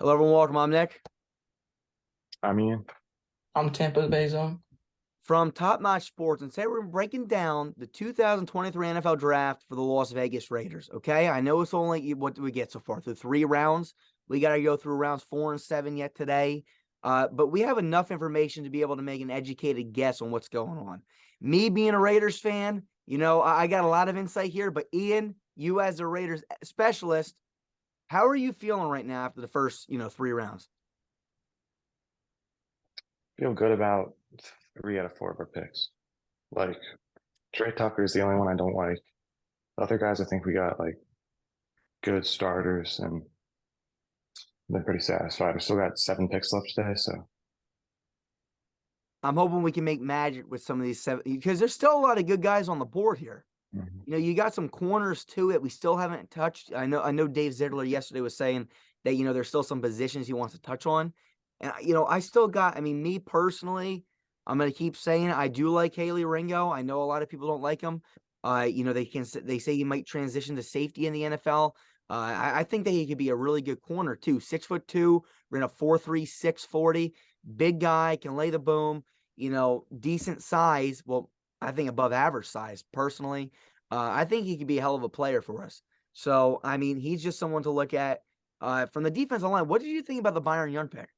Hello, everyone. Welcome. I'm Nick I mean, I'm Tampa Bay Zone. from Top Notch Sports, and today we're breaking down the 2023 NFL Draft for the Las Vegas Raiders. Okay, I know it's only what do we get so far through 3 rounds. We got to go through rounds 4 and 7 yet today, but we have enough information to be able to make an educated guess on what's going on. Me being a Raiders fan, I got a lot of insight here. But Ian, you as a Raiders specialist, how are you feeling right now after the first 3 rounds? feel good about 3 out of 4 of our picks. Like Trey Tucker is the only one I don't like. The other guys, I think we got like good starters and been pretty satisfied. We still got 7 picks left today, so I'm hoping we can make magic with some of these 7 because there's still a lot of good guys on the board here. mhm. You got some corners to it we still haven't touched. I know Dave Ziegler yesterday was saying that, there's still some positions he wants to touch on. And, I still got, me personally, I'm going to keep saying it. I do like Haley Ringo. I know a lot of people don't like him. They say he might transition to safety in the NFL. I think that he could be a really good corner too. 6'2", ran a 4.3, 640, big guy, can lay the boom, decent size. Well, I think above average size personally. I think he could be a hell of a player for us. So, he's just someone to look at. From the defensive line, what did you think about the Byron Young pick?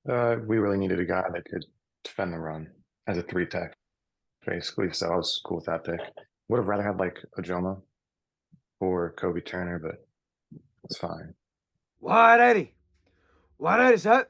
We really needed a guy that could defend the run as a 3 tech, basically. So I was cool with that pick. Would have rather had like Ojoma or Kobe Turner, but it's fine. 180. 180, set.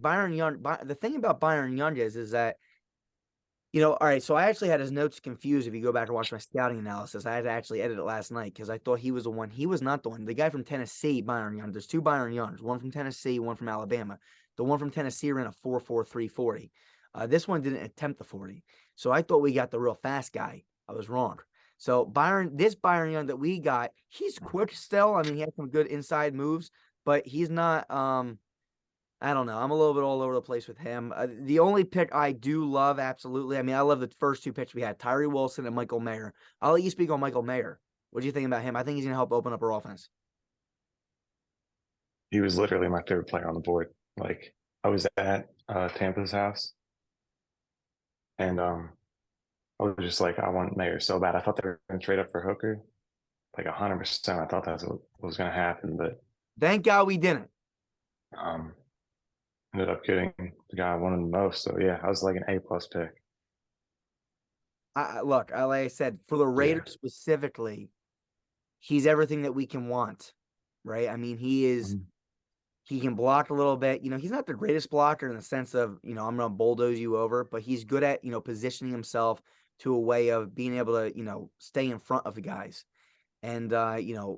Byron Young, the thing about Byron Young is that, all right, so I actually had his notes confused. If you go back and watch my scouting analysis, I had to actually edit it last night because I thought he was the one. He was not the one. The guy from Tennessee, Byron Young. There's 2 Byron Youngs, one from Tennessee, one from Alabama. The one from Tennessee ran a 4.43 40. This one didn't attempt the 40. So I thought we got the real fast guy. I was wrong. So this Byron Young that we got, he's quick still. He has some good inside moves, but he's not I don't know. I'm a little bit all over the place with him. The only pick I do love, absolutely. I love the first 2 picks we had, Tyree Wilson and Michael Mayer. I'll let you speak on Michael Mayer. What do you think about him? I think he's going to help open up our offense. He was literally my favorite player on the board. Like I was at Tampa's house and I was just like, I want Mayer so bad. I thought they were going to trade up for Hooker, like 100%. I thought that's what was going to happen, but Thank God we didn't. um, ended up getting the guy I wanted the most. So yeah, I was like an A+ pick. Look, like I said, for the Yeah. Raiders specifically, he's everything that we can want, right? He is. Mhm. He can block a little bit. He's not the greatest blocker in the sense of, I'm going to bulldoze you over, but he's good at, positioning himself to a way of being able to, stay in front of the guys. And,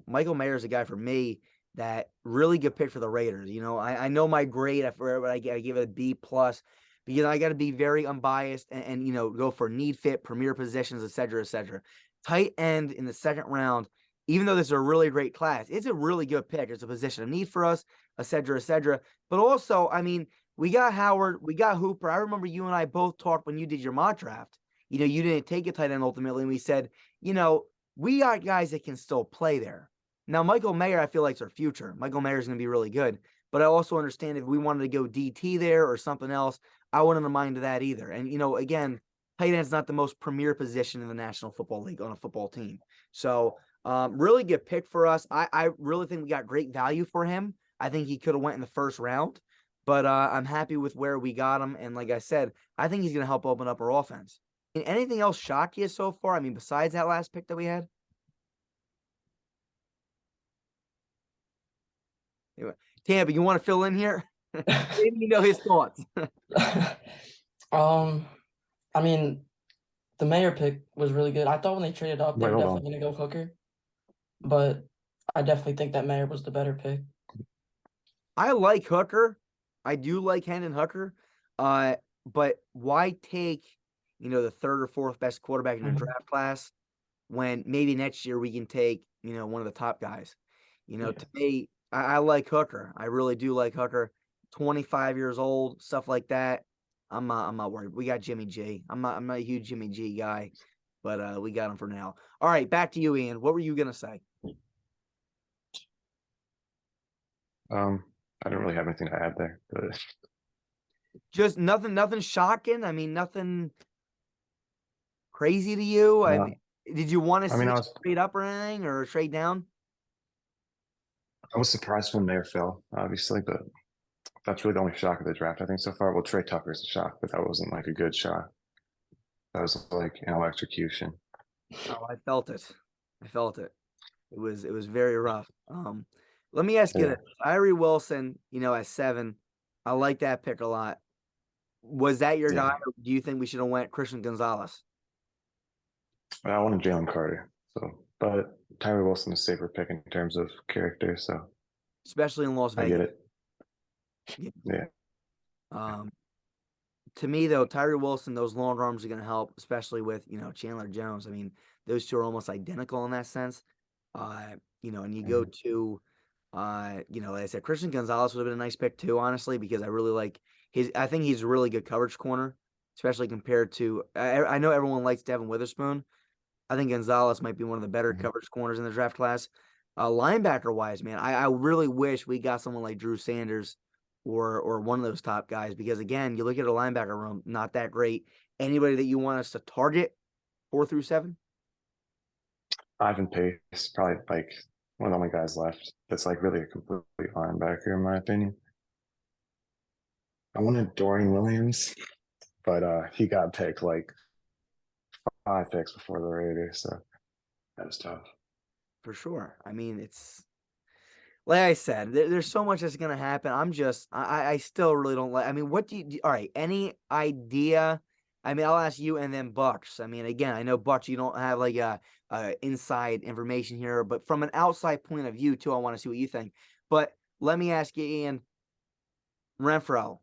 Michael Mayer is a guy for me that really good pick for the Raiders. I know my grade, I give it a B+ because I got to be very unbiased and, go for need fit, premier positions, et cetera, et cetera. Tight end in the second round, even though this is a really great class, it's a really good pick. It's a position of need for us, et cetera, et cetera. But also, we got Howard, we got Hooper. I remember you and I both talked when you did your mock draft. You didn't take a tight end ultimately, and we said, we got guys that can still play there. Now, Michael Mayer, I feel like, is our future. Michael Mayer is going to be really good. But I also understand if we wanted to go DT there or something else, I wouldn't mind that either. And, again, tight end is not the most premier position in the National Football League on a football team. So, really good pick for us. I really think we got great value for him. I think he could have went in the first round. But I'm happy with where we got him. And like I said, I think he's going to help open up our offense. Anything else shock you so far? Besides that last pick that we had? Anyway, Tampa, you want to fill in here? Maybe you know his thoughts. I mean, the mayor pick was really good. I thought when they traded up, they Wait, were hold definitely on. gonna go Hooker, but I definitely think that mayor was the better pick. I like Hooker. I do like Hendon Hooker. But why take, the third or fourth best quarterback in the Mhm. draft class when maybe next year we can take, one of the top guys? Yeah. To me, I like Hooker. I really do like Hooker. 25 years old, stuff like that. I'm not worried. We got Jimmy G. I'm not a huge Jimmy G guy, but we got him for now. All right, back to you, Ian. What were you gonna say? I don't really have anything to add there, but Just nothing shocking. I mean, nothing crazy to you. I mean, no. did you want to I mean, see it trade up or anything or trade down? I was surprised when Mayer fell, obviously, but that's really the only shock of the draft I think so far. Well, Trey Tucker's a shock, but that wasn't like a good shock. That was like an electrocution. Oh, I felt it. I felt it. It was very rough. Let me ask you Yeah. this. Tyree Wilson, at 7. I like that pick a lot. Was that your Yeah. guy, or do you think we should have went Christian Gonzalez? I wanted Jalen Carter. So, but Tyree Wilson is a safer pick in terms of character. So Especially in Las I get Vegas. it. Yeah. Yeah. Um, to me though, Tyree Wilson, those long arms are going to help, especially with Chandler Jones. I mean, those two are almost identical in that sense. And you go Mhm. to, like I said, Christian Gonzalez would have been a nice pick too, honestly, because I really like his. I think he's a really good coverage corner, especially compared to. I know everyone likes Devin Witherspoon. I think Gonzalez might be one of the better Mhm. coverage corners in the draft class. Linebacker wise, man, I really wish we got someone like Drew Sanders or one of those top guys because again, you look at a linebacker room, not that great. Anybody that you want us to target 4 through 7? Ivan Pace, probably like one of the only guys left that's like really a complete linebacker, in my opinion. I wanted Dorian Williams, but he got picked like 5 picks before the Raiders, so that was tough. For sure. I mean, it's like I said, there's so much that's gonna happen. I still really don't like. I mean, what all right? Any idea? I mean, I'll ask you and then Bucks. I mean, again, I know Bucks, you don't have like a inside information here, but from an outside point of view too, I want to see what you think. But let me ask you, Ian, Renfro,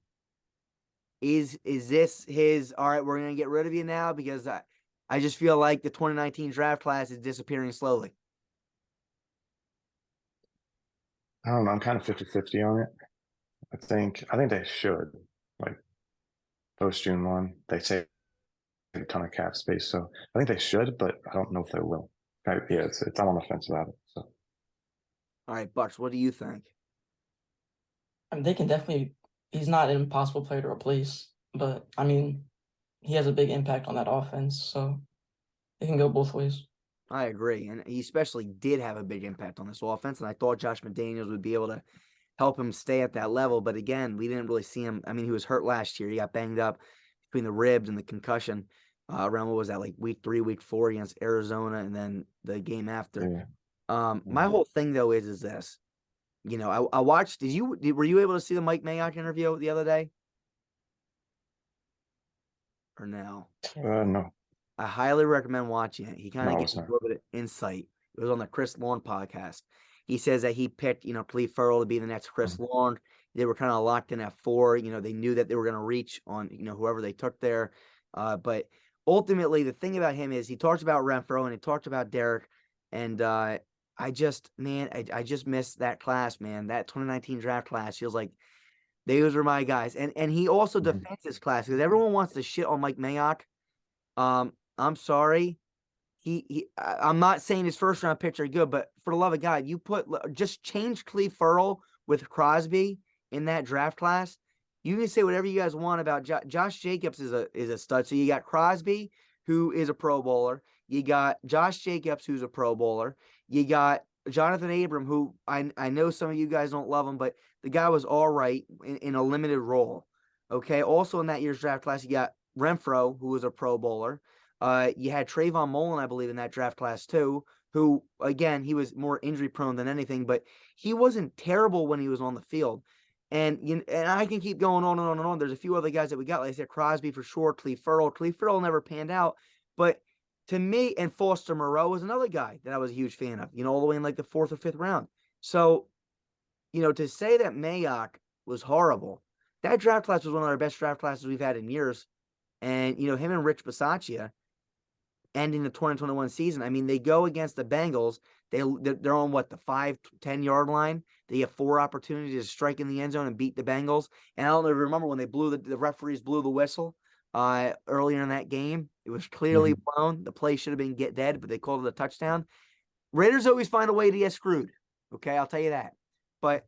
is this his? All right, we're gonna get rid of you now because I just feel like the 2019 draft class is disappearing slowly. I don't know. I'm kind of 50-50 on it. I think they should. Like post June 1, they say a ton of cap space. So I think they should, but I don't know if they will. Yeah, it's I'm on the fence about it. So All right, Bucks, what do you think? I mean, they can definitely. He's not an impossible player to replace, but I mean, he has a big impact on that offense, so it can go both ways. I agree, and he especially did have a big impact on this offense. And I thought Josh McDaniels would be able to help him stay at that level, but again, we didn't really see him. I mean, he was hurt last year; he got banged up between the ribs and the concussion. Around what was that, like week 3, week 4 against Arizona, and then the game after. yeah. My Mhm. whole thing though is this. I watched. Were you able to see the Mike Mayock interview the other day or no? No, I highly recommend watching it. He kind no, of I gives was a not. little bit of insight. It was on the Chris Lawn podcast. He says that he picked, Cleve Farrell to be the next Chris Mhm. Lawn. They were kind of locked in at 4. They knew that they were going to reach on, whoever they took there. But ultimately, the thing about him is he talked about Renfro and he talked about Derek. And I just missed that class, man. That 2019 draft class feels like those were my guys. And he also Mhm. defends his class because everyone wants to shit on Mike Mayock. I'm sorry. I'm not saying his first round picks are good, but for the love of God, just change Cleve Farrell with Crosby in that draft class. You can say whatever you guys want about Josh Jacobs is a stud. So you got Crosby, who is a Pro Bowler. You got Josh Jacobs, who's a Pro Bowler. You got Jonathan Abram, who I know some of you guys don't love him, but the guy was all right in a limited role. Okay. Also in that year's draft class, you got Renfro, who was a Pro Bowler. You had Trayvon Mullen, I believe, in that draft class too, who, again, he was more injury prone than anything, but he wasn't terrible when he was on the field. And I can keep going on and on and on. There's a few other guys that we got, like I said, Crosby for sure, Cleve Ferrell never panned out. But to me, and Foster Moreau was another guy that I was a huge fan of, all the way in like the 4th or 5th round. So, to say that Mayock was horrible, that draft class was one of our best draft classes we've had in years. And, him and Rich Bisaccia ending the 2021 season. I mean, they go against the Bengals. They're on the 5-10 yard line. They have 4 opportunities to strike in the end zone and beat the Bengals. And I don't remember when they the referees blew the whistle earlier in that game. It was clearly blown. The play should have been get dead, but they called it a touchdown. Raiders always find a way to get screwed. Okay, I'll tell you that. But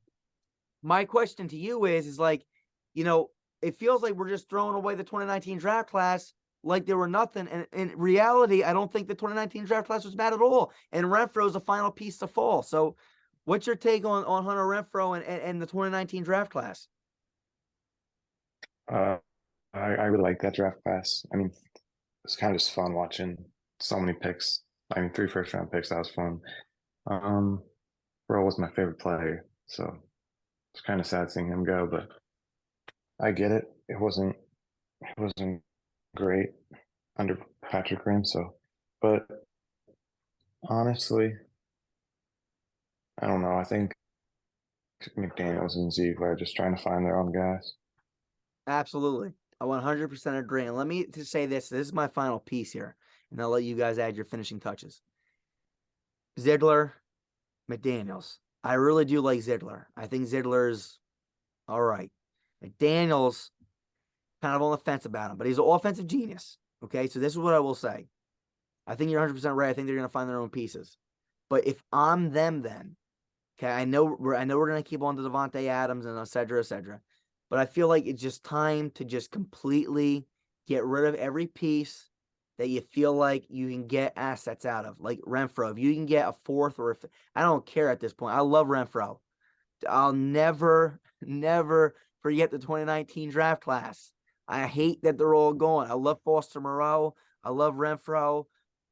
my question to you is like, it feels like we're just throwing away the 2019 draft class like there were nothing. And in reality, I don't think the 2019 draft class was bad at all. And Renfro's the final piece to fall. So what's your take on Hunter Renfro and the 2019 draft class? I really like that draft class. I mean, it's kind of just fun watching so many picks. I mean, 3 first-round picks. That was fun. Burrow was my favorite player, so it's kind of sad seeing him go. But I get it. It wasn't great under Patrick Graham. So, but honestly, I don't know. I think McDaniels and Ziegler are just trying to find their own guys. Absolutely. I 100% agree. And let me just say this. This is my final piece here, and I'll let you guys add your finishing touches. Ziegler, McDaniels. I really do like Ziegler. I think Ziegler's all right. McDaniels, kind of on the fence about him, but he's an offensive genius. Okay, so this is what I will say. I think you're 100% right. I think they're going to find their own pieces. But if I'm them, then okay, I know we're going to keep on to Devontae Adams and et cetera, but I feel like it's just time to just completely get rid of every piece that you feel like you can get assets out of, like Renfro. If you can get a 4th or I don't care at this point. I love Renfro. I'll never forget the 2019 draft class. I hate that they're all gone. I love Foster Moreau. I love Renfro.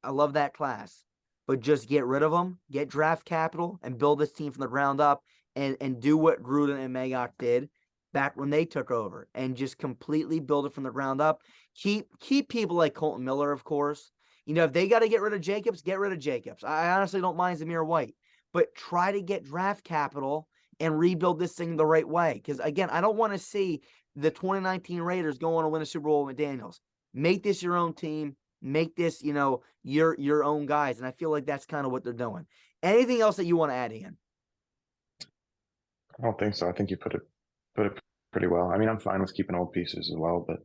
I love that class. But just get rid of them, get draft capital, and build this team from the ground up and do what Gruden and Mayock did back when they took over and just completely build it from the ground up. Keep people like Colton Miller, of course. If they got to get rid of Jacobs, get rid of Jacobs. I honestly don't mind Zamir White. But try to get draft capital and rebuild this thing the right way. Because, again, I don't want to see the 2019 Raiders go on to win a Super Bowl with McDaniels. Make this your own team. Make this, your own guys. And I feel like that's kind of what they're doing. Anything else that you want to add, Ian? I don't think so. I think you put it pretty well. I mean, I'm fine with keeping old pieces as well, but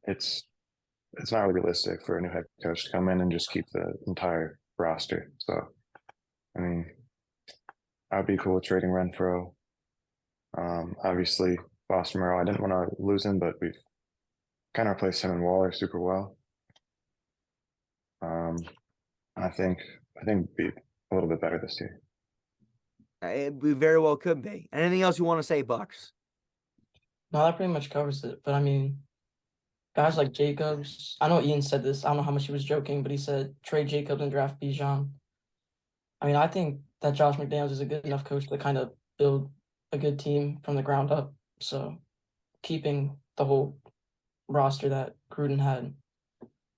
it's not really realistic for a new head coach to come in and just keep the entire roster. So, I mean, I'd be cool with trading Renfro. Obviously, Foster Moreau, I didn't want to lose him, but we've kind of replaced him and Waller super well. I think it'd be a little bit better this year. We very well could be. Anything else you want to say, Bucks? No, that pretty much covers it. But I mean, guys like Jacobs, I know Ian said this. I don't know how much he was joking, but he said trade Jacobs and draft Bijan. I mean, I think that Josh McDaniels is a good enough coach to kind of build a good team from the ground up. So keeping the whole roster that Gruden had.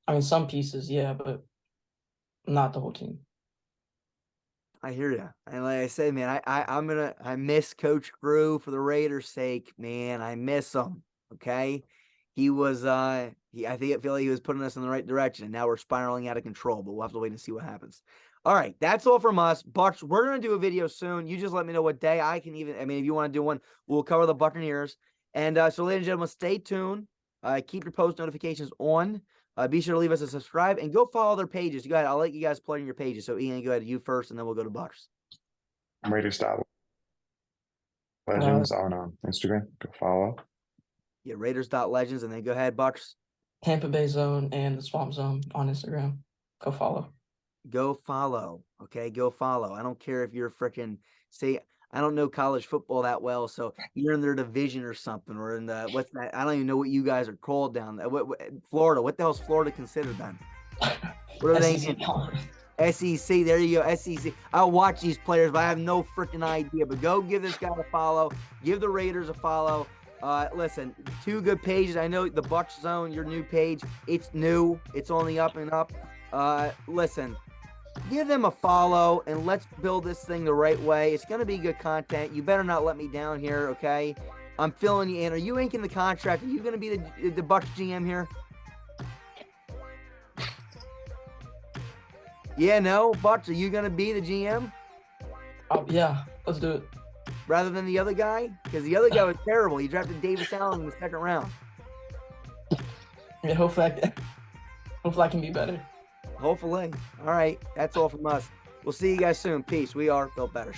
I mean, some pieces, yeah, but not the whole team. I hear you. And like I said, man, I miss Coach Grew for the Raiders' sake, man. I miss him. Okay. He was I feel like he was putting us in the right direction, and now we're spiraling out of control, but we'll have to wait and see what happens. All right, that's all from us. Bucks, we're gonna do a video soon. You just let me know what day. If you want to do one, we'll cover the Buccaneers. And so, ladies and gentlemen, stay tuned. Keep your post notifications on. Be sure to leave us a subscribe and go follow their pages. Go ahead. I'll let you guys plug in your pages. So, Ian, go ahead. You first, and then we'll go to Bucks. Raiders.legends on Instagram. Go follow. Yeah, Raiders.legends, and then go ahead, Bucks. Tampa Bay Zone and the Swamp Zone on Instagram. Go follow. Go follow. Okay, go follow. I don't care if you're freaking I don't know college football that well, so you're in their division or something, or in the what's that? I don't even know what you guys are called down there. What Florida? What the hell is Florida considered then? What are they? SEC. SEC, there you go, SEC. I'll watch these players, but I have no freaking idea. But go give this guy a follow. Give the Raiders a follow. Listen, 2 good pages. I know the Bucks Zone, your new page. It's new. It's on the up and up. Listen, give them a follow, and let's build this thing the right way. It's going to be good content. You better not let me down here, okay? I'm filling you in. Are you inking the contract? Are you going to be the Bucks GM here? Yeah, no, Bucks, are you going to be the GM? Oh yeah, let's do it. Rather than the other guy? Because the other guy was terrible. He drafted Davis Allen in the 2nd round. Yeah, hopefully I can be better. Hopefully. All right. That's all from us. We'll see you guys soon. Peace. We are Built Better.